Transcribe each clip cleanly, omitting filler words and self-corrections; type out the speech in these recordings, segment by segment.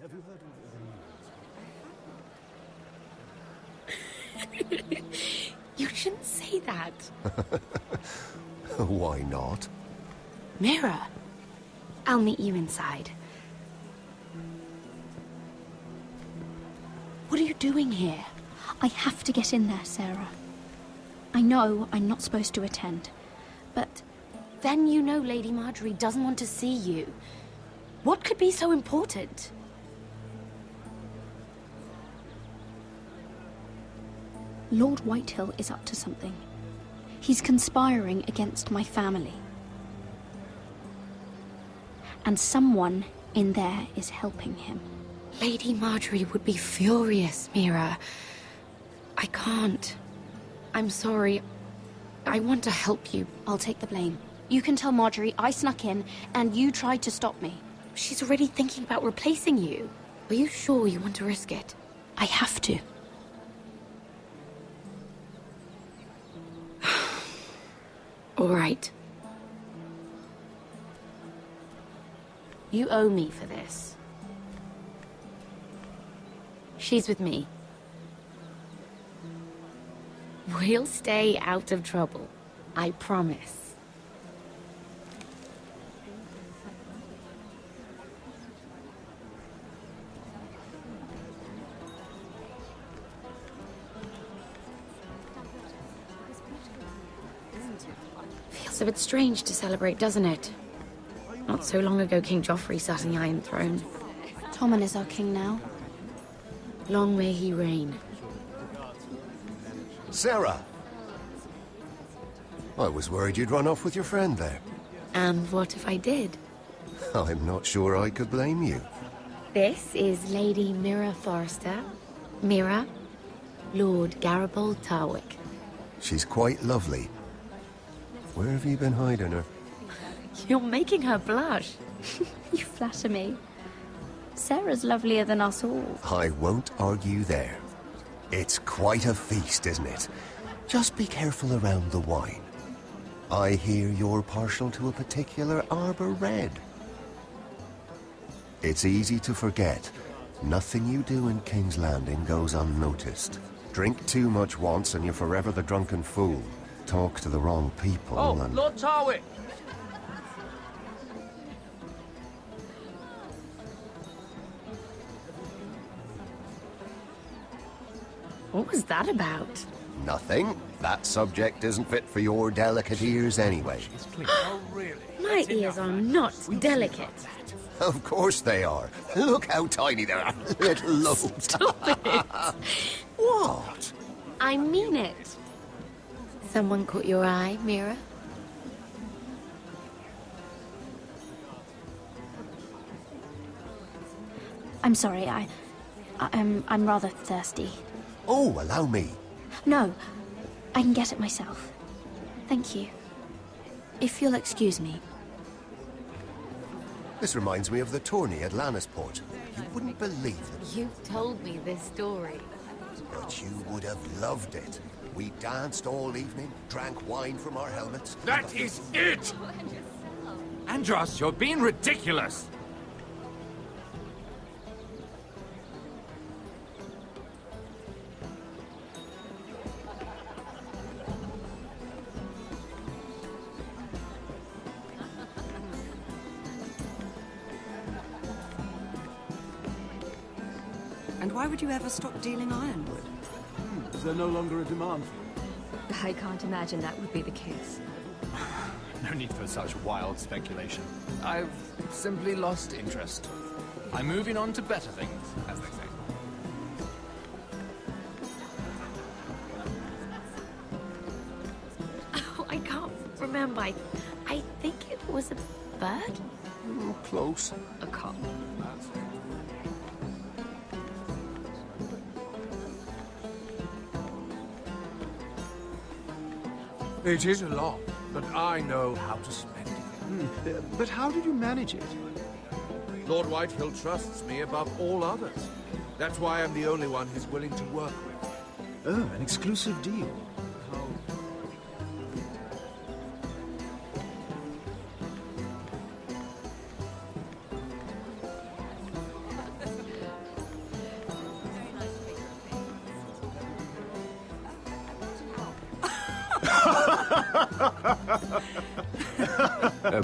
Have you heard of the news? You shouldn't say that. Why not? Mira, I'll meet you inside. What are you doing here? I have to get in there, Sarah. I know I'm not supposed to attend, but... Then you know Lady Marjorie doesn't want to see you. What could be so important? Lord Whitehill is up to something. He's conspiring against my family. And someone in there is helping him. Lady Marjorie would be furious, Mira. I can't. I'm sorry. I want to help you. I'll take the blame. You can tell Marjorie I snuck in and you tried to stop me. She's already thinking about replacing you. Are you sure you want to risk it? I have to. All right. You owe me for this. She's with me. We'll stay out of trouble. I promise. Feels a bit strange to celebrate, doesn't it? Not so long ago, King Joffrey sat on the Iron Throne. Tommen is our king now. Long may he reign. Sarah! I was worried you'd run off with your friend there. And what if I did? I'm not sure I could blame you. This is Lady Mira Forrester. Mira, Lord Garibald Tarwick. She's quite lovely. Where have you been hiding her? You're making her blush. You flatter me. Sarah's lovelier than us all. I won't argue there. It's quite a feast, isn't it? Just be careful around the wine. I hear you're partial to a particular Arbor Red. It's easy to forget. Nothing you do in King's Landing goes unnoticed. Drink too much once and you're forever the drunken fool. Talk to the wrong people and... Lord Tarwick! What was that about? Nothing. That subject isn't fit for your delicate ears anyway. Oh, really? My ears are not delicate. Of course they are. Look how tiny they are. Little lobes. Stop it. What? I mean it. Someone caught your eye, Mira? I'm sorry, I'm rather thirsty. Oh, allow me. No, I can get it myself. Thank you. If you'll excuse me. This reminds me of the tourney at Lannisport. You wouldn't believe it, You've told me this story. but you would have loved it. We danced all evening, drank wine from our helmets. That is it! Andros, you're being ridiculous! And why would you ever stop dealing ironwood? Is there no longer a demand for it? I can't imagine that would be the case. No need for such wild speculation. I've simply lost interest. I'm moving on to better things, as they say. Oh, I can't remember. I think it was a bird? Close. A cock. It is a lot, but I know how to spend it. But how did you manage it? Lord Whitehill trusts me above all others. That's why I'm the only one he's willing to work with. Oh, an exclusive deal.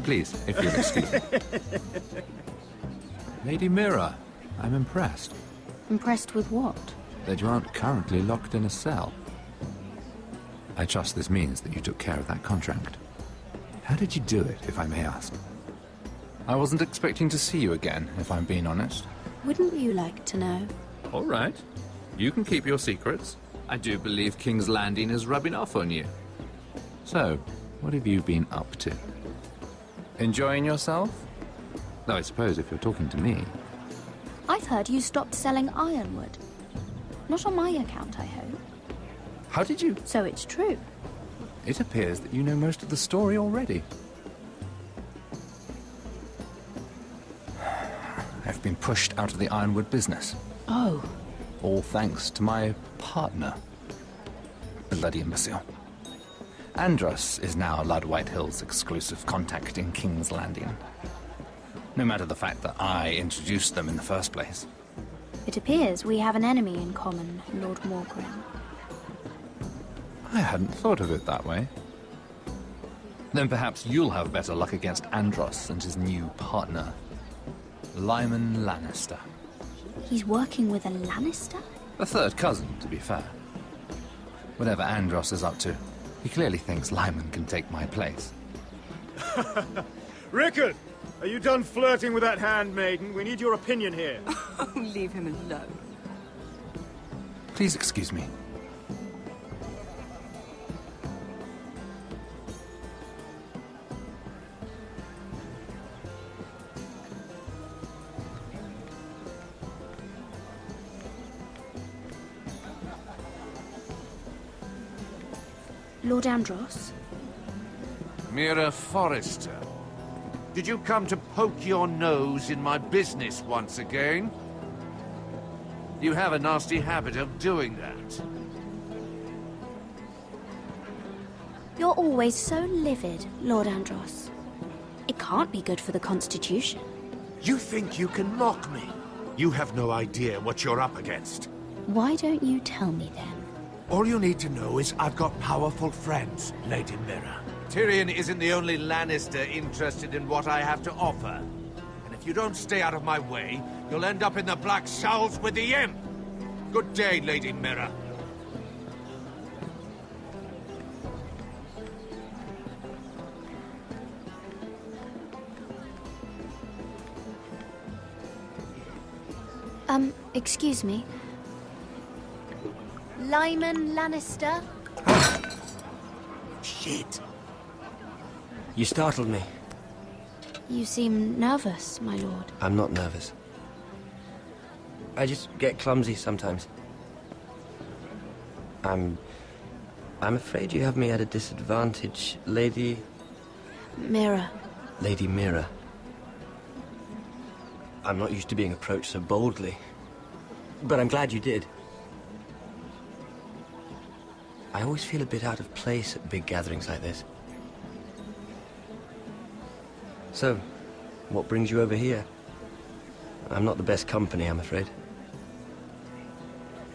Please, if you'll excuse me. Lady Mira, I'm impressed Impressed with what? that you aren't currently locked in a cell. I trust this means that you took care of that contract. How did you do it, if I may ask? I wasn't expecting to see you again, if I'm being honest. Wouldn't you like to know? All right. You can keep your secrets. I do believe King's Landing is rubbing off on you. So, what have you been up to? Enjoying yourself? Though I suppose if you're talking to me... I've heard you stopped selling ironwood. Not on my account, I hope. How did you... So it's true. It appears that you know most of the story already. I've been pushed out of the ironwood business. Oh. All thanks to my partner. Bloody imbecile. Andros is now Lord Whitehill's exclusive contact in King's Landing. No matter the fact that I introduced them in the first place. It appears we have an enemy in common, Lord Morgrim. I hadn't thought of it that way. Then perhaps you'll have better luck against Andros and his new partner, Lyman Lannister. He's working with a Lannister? A third cousin, to be fair. Whatever Andros is up to, he clearly thinks Lyman can take my place. Rickard! Are you done flirting with that handmaiden? We need your opinion here. Oh, leave him alone. Please excuse me. Lord Andros? Mira Forrester, did you come to poke your nose in my business once again? You have a nasty habit of doing that. You're always so livid, Lord Andros. It can't be good for the Constitution. You think you can mock me? You have no idea what you're up against. Why don't you tell me then? All you need to know is I've got powerful friends, Lady Mira. Tyrion isn't the only Lannister interested in what I have to offer. And if you don't stay out of my way, you'll end up in the Black Showls with the Imp. Good day, Lady Mira. Excuse me. Lyman Lannister? Shit. You startled me. You seem nervous, my lord. I'm not nervous. I just get clumsy sometimes. I'm afraid you have me at a disadvantage, Lady... Mira. Lady Mira. I'm not used to being approached so boldly. But I'm glad you did. I always feel a bit out of place at big gatherings like this. So, what brings you over here? I'm not the best company, I'm afraid.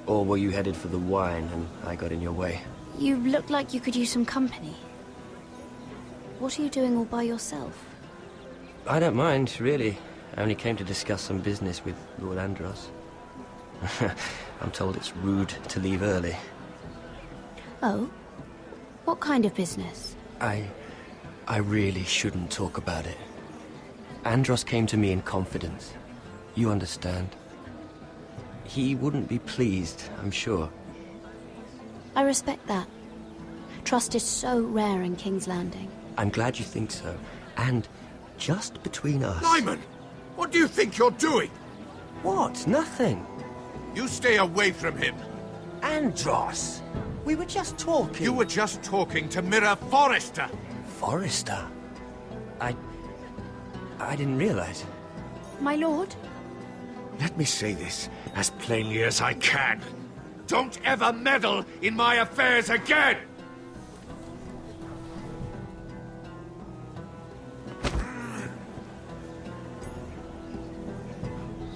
Or were you headed for the wine and I got in your way? You look like you could use some company. What are you doing all by yourself? I don't mind, really. I only came to discuss some business with Lord Andros. I'm told it's rude to leave early. Oh? What kind of business? I really shouldn't talk about it. Andros came to me in confidence. You understand? He wouldn't be pleased, I'm sure. I respect that. Trust is so rare in King's Landing. I'm glad you think so. And just between us... Lyman! What do you think you're doing? What? Nothing. You stay away from him. Andros! We were just talking. You were just talking to Mira Forrester. Forrester? I didn't realize. My lord? Let me say this as plainly as I can. Don't ever meddle in my affairs again!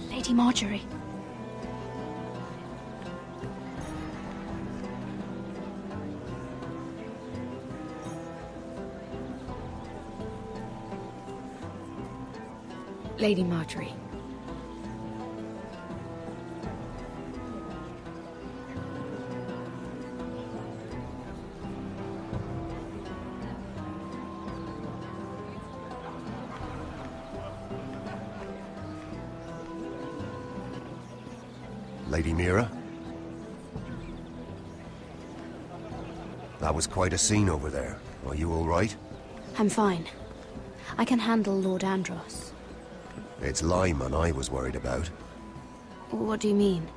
Lady Marjorie. Lady Marjorie. Lady Mira? That was quite a scene over there. Are you all right? I'm fine. I can handle Lord Andros. It's Lyman I was worried about. What do you mean?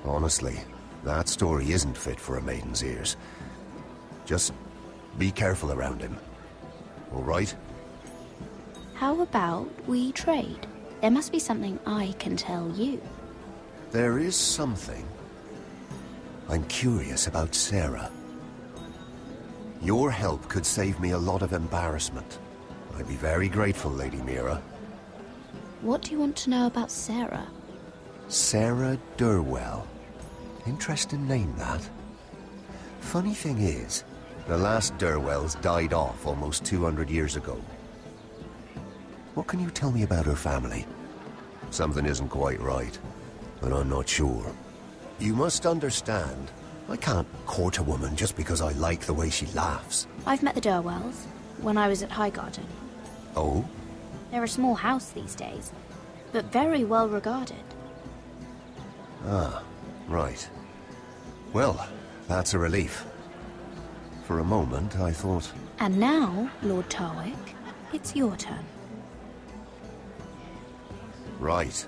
Honestly, that story isn't fit for a maiden's ears. Just be careful around him. All right? How about we trade? There must be something I can tell you. There is something. I'm curious about Sarah. Your help could save me a lot of embarrassment. I'd be very grateful, Lady Mira. What do you want to know about Sarah? Sarah Durwell. Interesting name, that. Funny thing is, the last Durwells died off almost 200 years ago. What can you tell me about her family? Something isn't quite right, but I'm not sure. You must understand, I can't court a woman just because I like the way she laughs. I've met the Durwells when I was at Highgarden. Oh? They're a small house these days, but very well regarded. Ah, right. Well, that's a relief. For a moment, I thought... And now, Lord Tarwick, it's your turn. Right.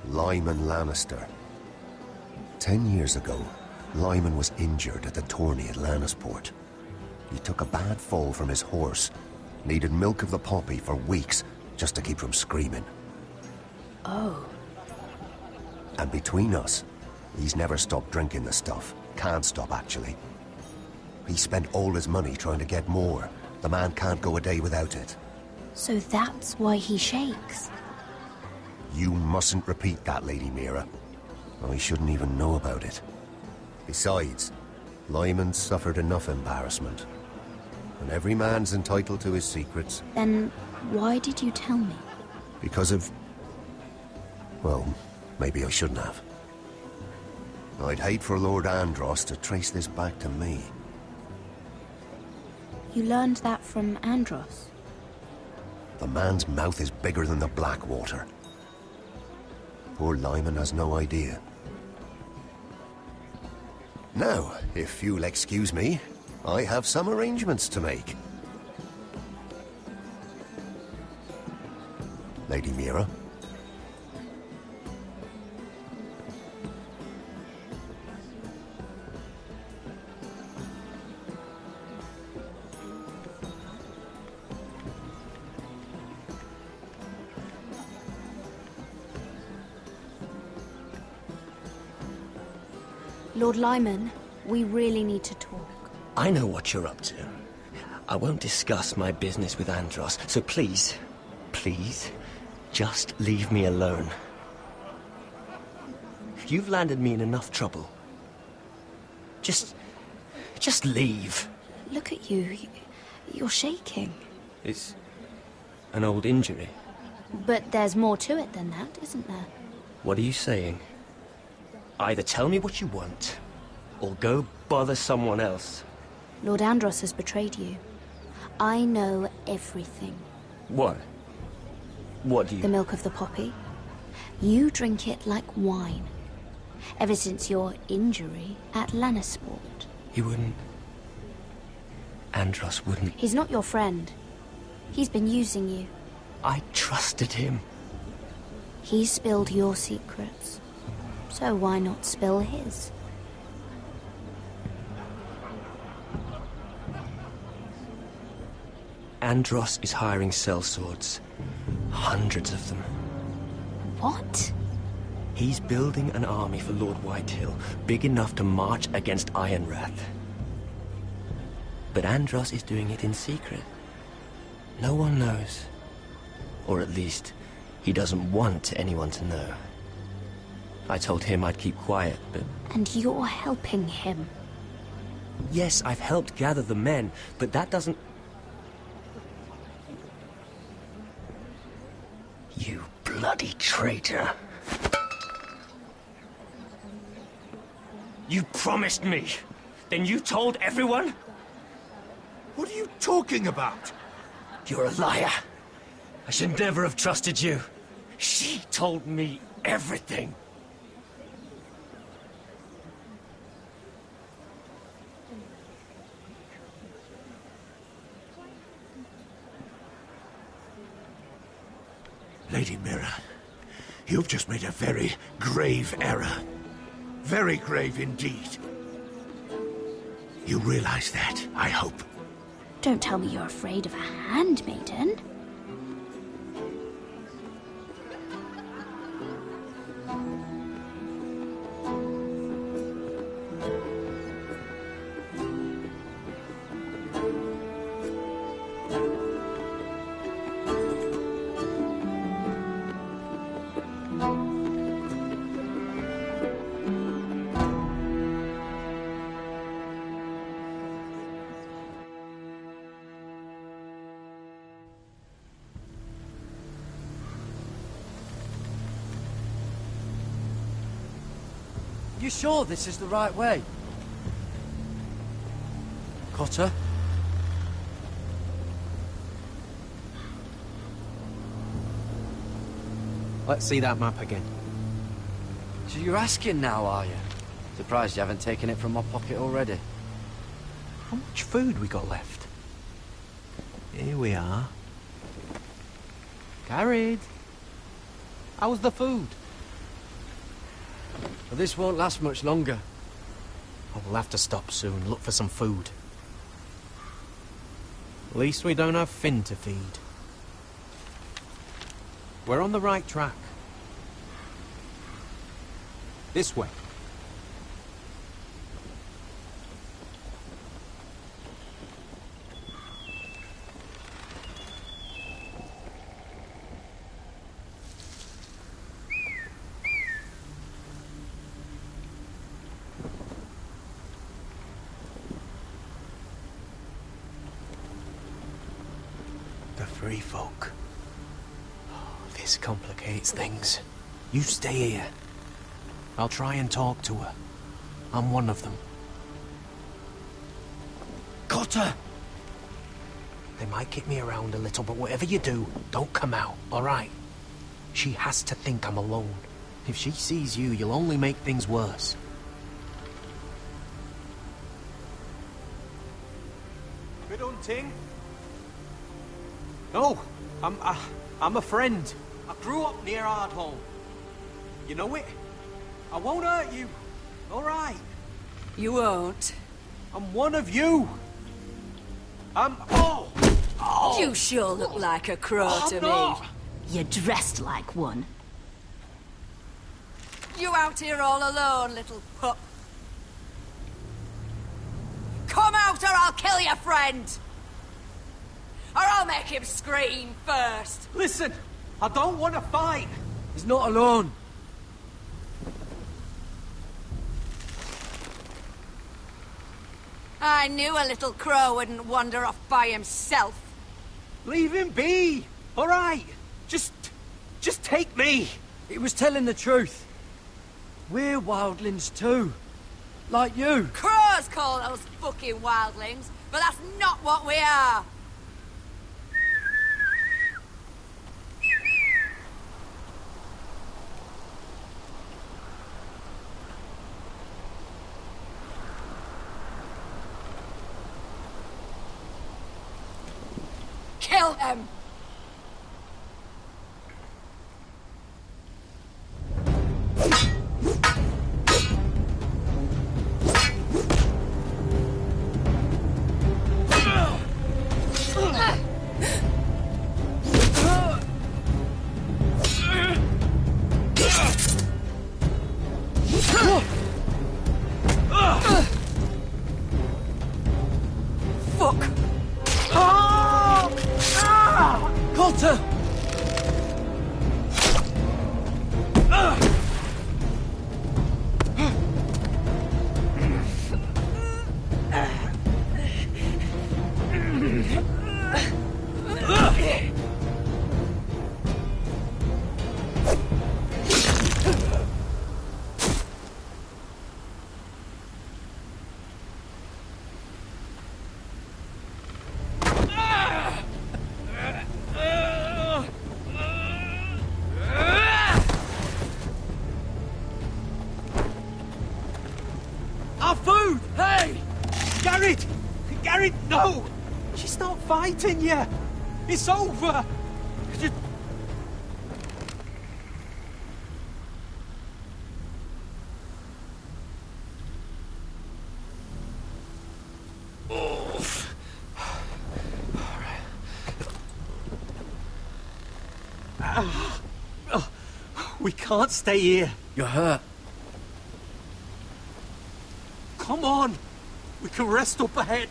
Lyman Lannister. 10 years ago, Lyman was injured at the tourney at Lannisport. He took a bad fall from his horse. Needed milk of the poppy for weeks just to keep from screaming. Oh. And between us, he's never stopped drinking the stuff. Can't stop, actually. He spent all his money trying to get more. The man can't go a day without it. So that's why he shakes. You mustn't repeat that, Lady Mira. I shouldn't even know about it. Besides, Lyman suffered enough embarrassment. And every man's entitled to his secrets. Then why did you tell me? Because of... well, maybe I shouldn't have. I'd hate for Lord Andros to trace this back to me. You learned that from Andros? The man's mouth is bigger than the Blackwater. Poor Lyman has no idea. Now, if you'll excuse me, I have some arrangements to make. Lady Mira? Lord Lyman, we really need to talk. I know what you're up to. I won't discuss my business with Andros, so please, just leave me alone. You've landed me in enough trouble. Just leave. Look at you. You're shaking. It's an old injury. But there's more to it than that, isn't there? What are you saying? Either tell me what you want, or go bother someone else. Lord Andros has betrayed you. I know everything. What? What do you... The milk of the poppy. You drink it like wine. Ever since your injury at Lannisport. He wouldn't... Andros wouldn't... He's not your friend. He's been using you. I trusted him. He spilled your secrets. So why not spill his? Andros is hiring sellswords. Hundreds of them. What? He's building an army for Lord Whitehill, big enough to march against Ironrath. But Andros is doing it in secret. No one knows. Or at least, he doesn't want anyone to know. I told him I'd keep quiet, but... And you're helping him. Yes, I've helped gather the men, but that doesn't... You traitor. You promised me. Then you told everyone? What are you talking about? You're a liar. I should never have trusted you. She told me everything. Lady Mira, you've just made a very grave error. Very grave indeed. You realize that, I hope. Don't tell me you're afraid of a handmaiden. You sure this is the right way? Cotter? Let's see that map again. So you're asking now, are you? Surprised you haven't taken it from my pocket already. How much food we got left? Here we are. Carried. How's the food? Well, this won't last much longer. Oh, we'll have to stop soon, look for some food. At least we don't have Finn to feed. We're on the right track. This way. The free folk. Oh, this complicates things. You stay here. I'll try and talk to her. I'm one of them. Cotter! They might kick me around a little, but whatever you do, don't come out, all right? She has to think I'm alone. If she sees you, you'll only make things worse. Good hunting. No, I'm a friend. I grew up near Ardholm. You know it? I won't hurt you. All right. You won't. I'm one of you. Oh! You sure look like a crow to me. You're dressed like one. You out here all alone, little pup. Come out or I'll kill your friend! Or I'll make him scream first! Listen, I don't want to fight. He's not alone. I knew a little crow wouldn't wander off by himself. Leave him be. All right. Just take me. He was telling the truth. We're wildlings too. Like you. Crows call those fucking wildlings, but that's not what we are. Kill him! Fuck! Cotter! Gareth, no! She's not fighting you! It's over! Just... We can't stay here. You're hurt. Come on! We can rest up ahead.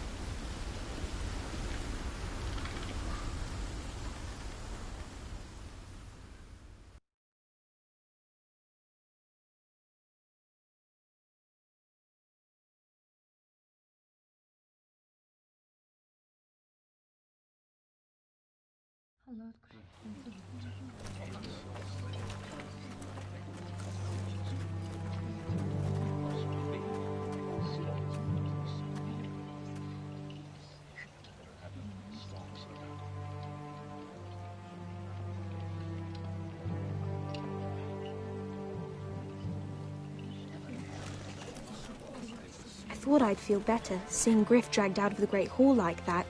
I thought I'd feel better, seeing Griff dragged out of the Great Hall like that.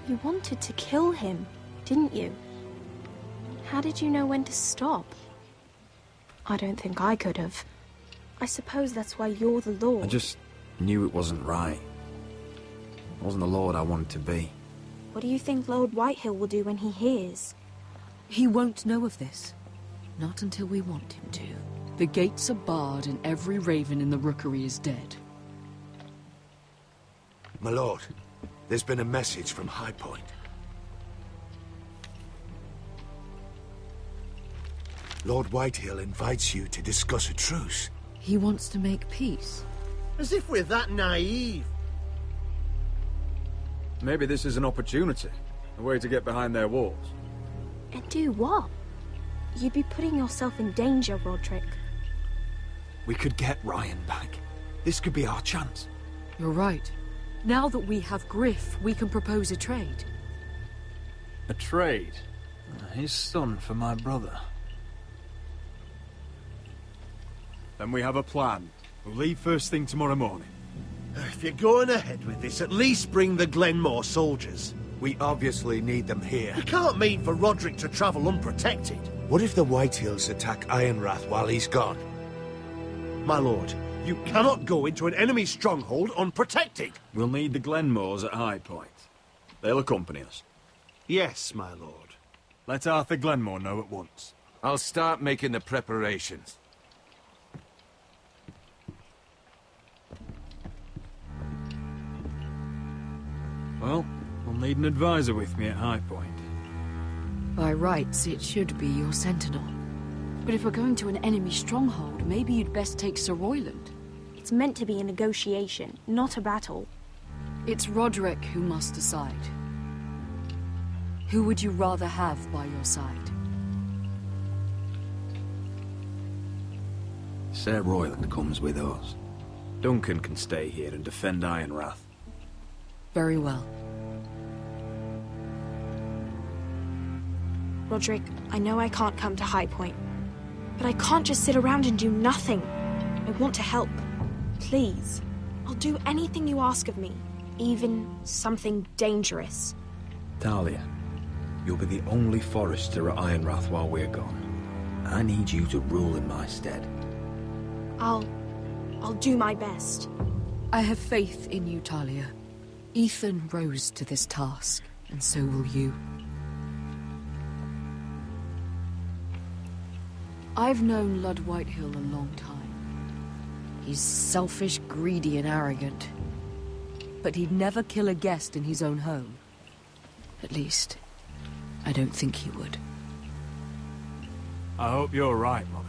You wanted to kill him, didn't you? How did you know when to stop? I don't think I could have. I suppose that's why you're the Lord. I just knew it wasn't right. I wasn't the Lord I wanted to be. What do you think Lord Whitehill will do when he hears? He won't know of this. Not until we want him to. The gates are barred and every raven in the rookery is dead. My lord, there's been a message from High Point. Lord Whitehill invites you to discuss a truce. He wants to make peace. As if we're that naive. Maybe this is an opportunity. A way to get behind their walls. And do what? You'd be putting yourself in danger, Roderick. We could get Ryan back. This could be our chance. You're right. Now that we have Griff, we can propose a trade. A trade? His son for my brother. Then we have a plan. We'll leave first thing tomorrow morning. If you're going ahead with this, at least bring the Glenmore soldiers. We obviously need them here. You can't mean for Roderick to travel unprotected. What if the Whitehills attack Ironrath while he's gone? My lord, you cannot go into an enemy stronghold unprotected. We'll need the Glenmores at High Point. They'll accompany us. Yes, my lord. Let Arthur Glenmore know at once. I'll start making the preparations. Well, I'll need an advisor with me at High Point. By rights, it should be your sentinel. But if we're going to an enemy stronghold, maybe you'd best take Sir Royland. It's meant to be a negotiation, not a battle. It's Roderick who must decide. Who would you rather have by your side? Sir Royland comes with us. Duncan can stay here and defend Ironrath. Very well. Roderick, I know I can't come to High Point, but I can't just sit around and do nothing. I want to help. Please. I'll do anything you ask of me, even something dangerous. Talia, you'll be the only Forester at Ironrath while we're gone. I need you to rule in my stead. I'll do my best. I have faith in you, Talia. Ethan rose to this task, and so will you. I've known Lord Whitehill a long time. He's selfish, greedy, and arrogant. But he'd never kill a guest in his own home. At least, I don't think he would. I hope you're right, Mother.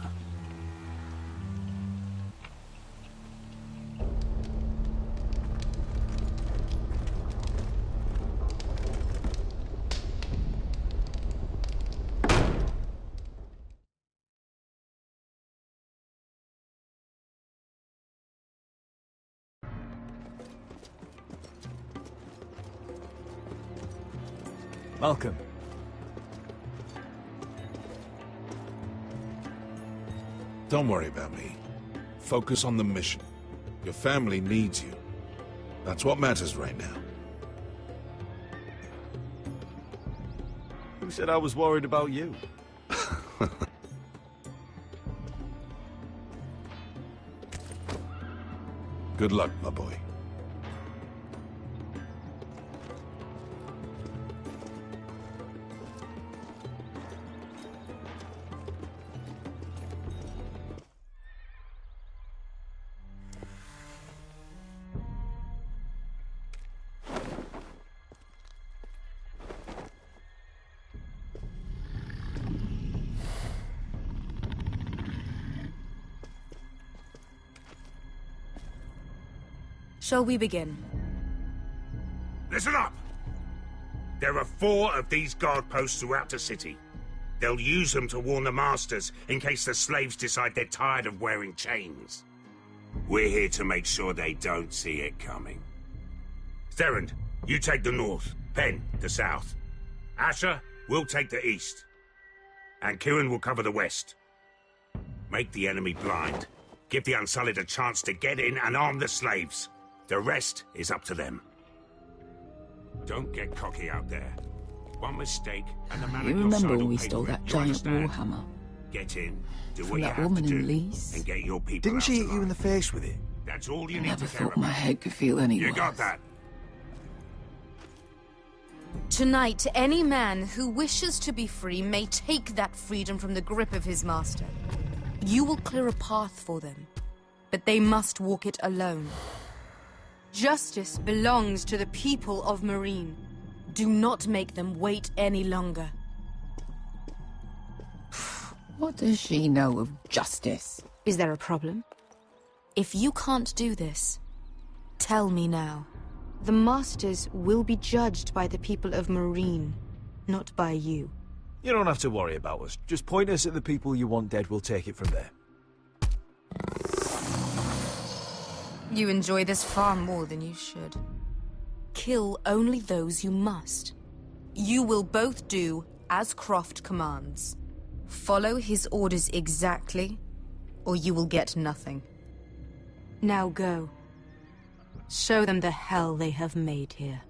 Malcolm. Don't worry about me. Focus on the mission. Your family needs you. That's what matters right now. Who said I was worried about you? Good luck, my boy. Shall we begin? Listen up! There are 4 of these guard posts throughout the city. They'll use them to warn the masters in case the slaves decide they're tired of wearing chains. We're here to make sure they don't see it coming. Therend, you take the north. Penn, the south. Asher, we'll take the east. And Kieran will cover the west. Make the enemy blind. Give the Unsullied a chance to get in and arm the slaves. The rest is up to them. Don't get cocky out there. One mistake, and the man You at your remember side when will we pay stole for it. that You giant understand? warhammer? Get in, do From what you that have woman to in do, Lease? and get your people Didn't out she hit alive. you in the face with it? That's all you I need never to care thought my about. head could feel any You worse. got that? Tonight, any man who wishes to be free may take that freedom from the grip of his master. You will clear a path for them, but they must walk it alone. Justice belongs to the people of Marine. Do not make them wait any longer. What does she know of justice? Is there a problem? If you can't do this, tell me now. The Masters will be judged by the people of Marine, not by you. You don't have to worry about us. Just point us at the people you want dead, we'll take it from there. You enjoy this far more than you should. Kill only those you must. You will both do as Croft commands. Follow his orders exactly, or you will get nothing. Now go. Show them the hell they have made here.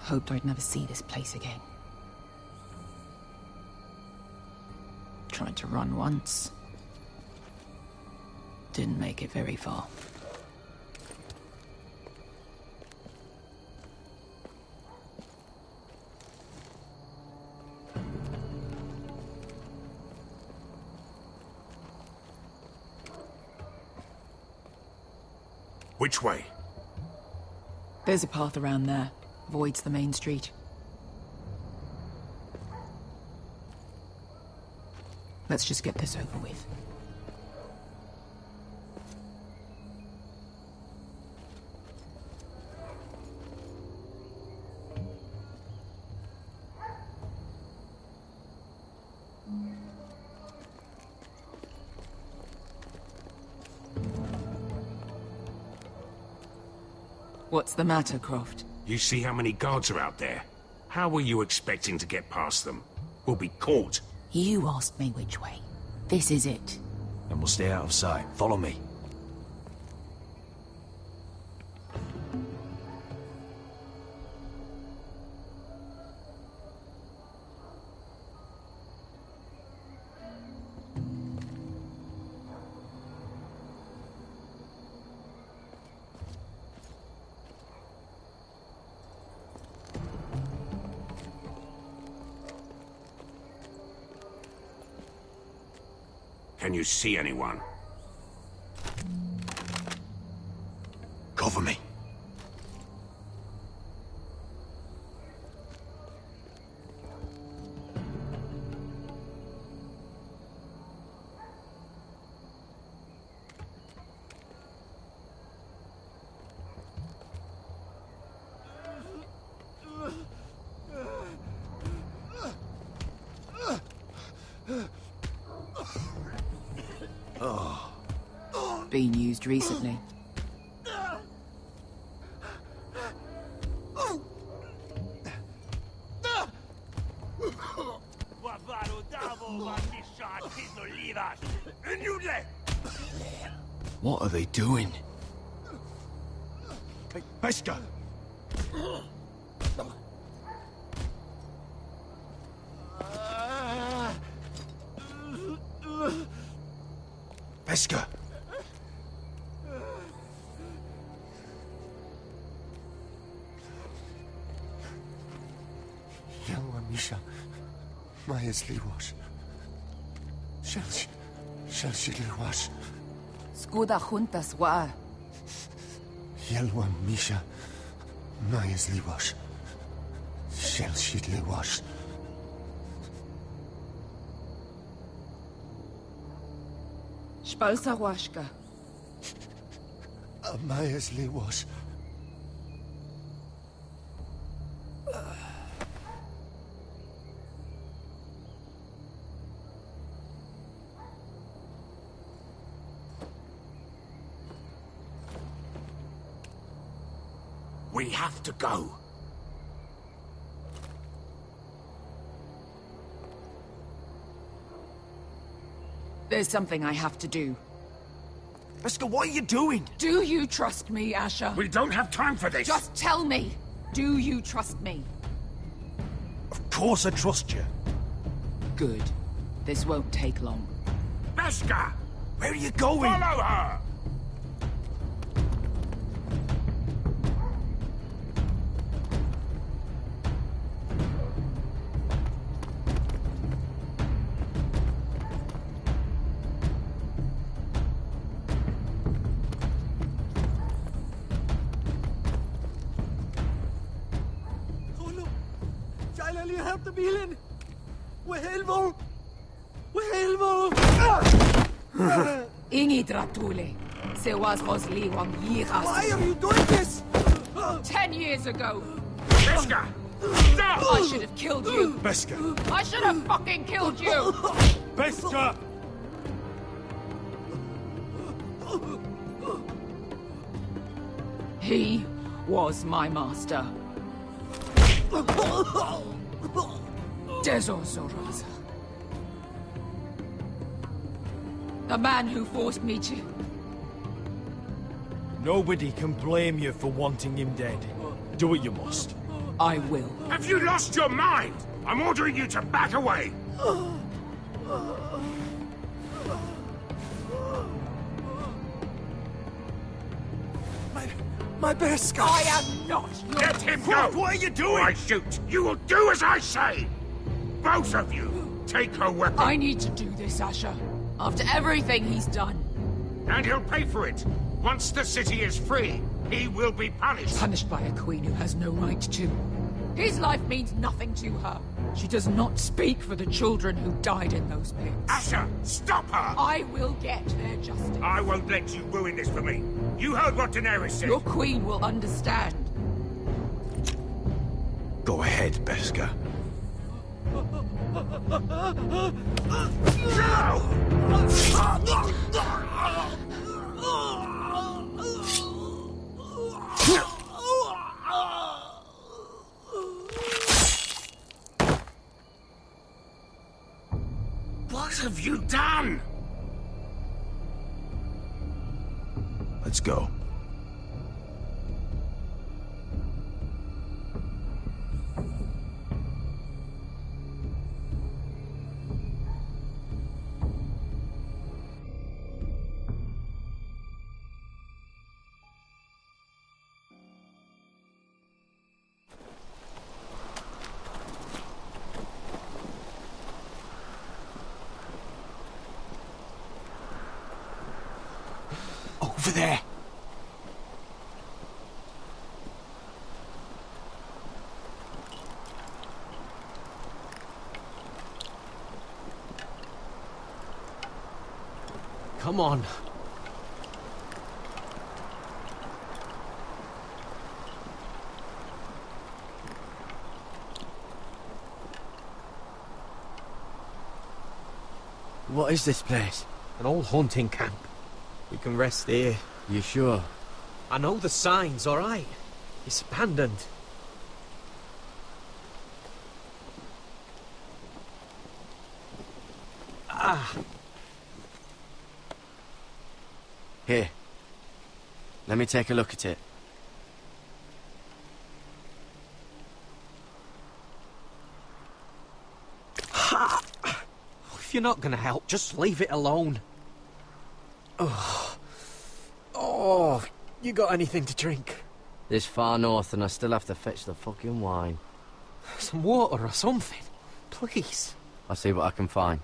Hoped I'd never see this place again. Tried to run once. Didn't make it very far. Which way? There's a path around there. Voids the main street. Let's just get this over with. What's the matter, Croft? You see how many guards are out there? How were you expecting to get past them? We'll be caught. You asked me which way. This is it. Then we'll stay out of sight. Follow me. Can you see anyone? Cover me. Been used recently. What are they doing? Hey, Beskha! Beskha! Yelwa Misha, Maya's Liwash. Shelshi Liwash. Skuda juntas wa. Yelwa Misha, Maya's Liwash. Shelshi Liwash. Spalsa washka. Maya's Liwash. We have to go. There's something I have to do. Beskha, what are you doing? Do you trust me, Asher? We don't have time for this. Just tell me. Do you trust me? Of course I trust you. Good. This won't take long. Beskha! Where are you going? Follow her! Bilen! Wehelvo! Wehelvo! Ingi Dratule. Se was Rosli Wang Yiras. Why are you doing this? 10 years ago. Beskha! Stop! I should have killed you. Beskha! I should have fucking killed you. Beskha! He was my master. Dezo Zoraza. The man who forced me to... Nobody can blame you for wanting him dead. Do what you must. I will. Have you lost your mind? I'm ordering you to back away. My Beskha! I am not your... Let him go! What are you doing? Or I shoot. You will do as I say! Both of you, take her weapon. I need to do this, Asher. After everything he's done. And he'll pay for it. Once the city is free, he will be punished. Punished by a queen who has no right to. His life means nothing to her. She does not speak for the children who died in those pits. Asher, stop her! I will get their justice. I won't let you ruin this for me. You heard what Daenerys said. Your queen will understand. Go ahead, Beskha. What have you done? Let's go. Over there. Come on. What is this place? An old hunting camp. We can rest here. You sure? I know the signs, alright? It's abandoned. Ah. Here. Let me take a look at it. Ha! If you're not gonna help, just leave it alone. Oh, you got anything to drink? This far north and I still have to fetch the fucking wine. Some water or something, please. I'll see what I can find.